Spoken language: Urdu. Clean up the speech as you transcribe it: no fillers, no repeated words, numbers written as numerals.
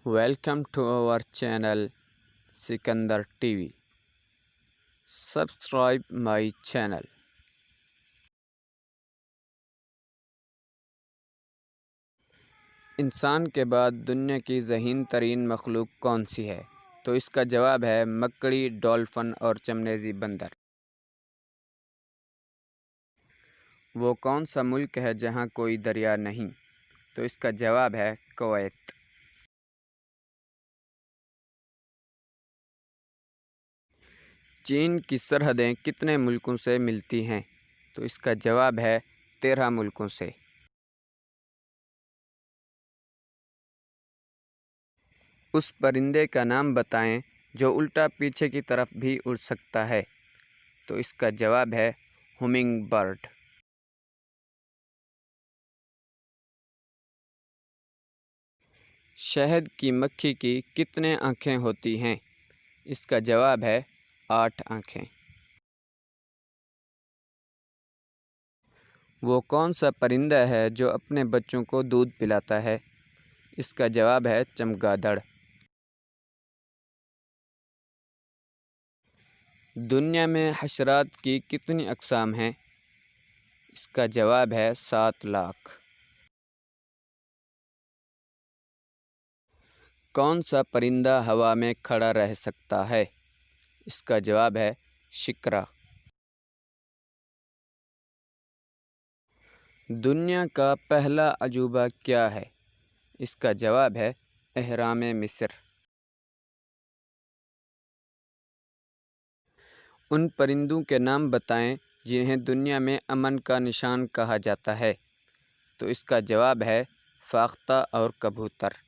Welcome to our channel Sikandar TV. Subscribe my channel. انسان کے بعد دنیا کی ذہین ترین مخلوق کون سی ہے؟ تو اس کا جواب ہے مکڑی، ڈولفن اور چمنیزی بندر۔ وہ کون سا ملک ہے جہاں کوئی دریا نہیں؟ تو اس کا جواب ہے کویت۔ چین کی سرحدیں کتنے ملکوں سے ملتی ہیں؟ تو اس کا جواب ہے 13 ملکوں سے۔ اس پرندے کا نام بتائیں جو الٹا پیچھے کی طرف بھی اڑ سکتا ہے۔ تو اس کا جواب ہے ہمنگ برڈ۔ شہد کی مکھی کی کتنے آنکھیں ہوتی ہیں؟ اس کا جواب ہے 8 آنکھیں۔ وہ کون سا پرندہ ہے جو اپنے بچوں کو دودھ پلاتا ہے؟ اس کا جواب ہے چمگادڑ۔ دنیا میں حشرات کی کتنی اقسام ہیں؟ اس کا جواب ہے 7 لاکھ۔ کون سا پرندہ ہوا میں کھڑا رہ سکتا ہے؟ اس کا جواب ہے شکرا۔ دنیا کا پہلا عجوبہ کیا ہے؟ اس کا جواب ہے اہرام مصر۔ ان پرندوں کے نام بتائیں جنہیں دنیا میں امن کا نشان کہا جاتا ہے۔ تو اس کا جواب ہے فاختہ اور کبوتر۔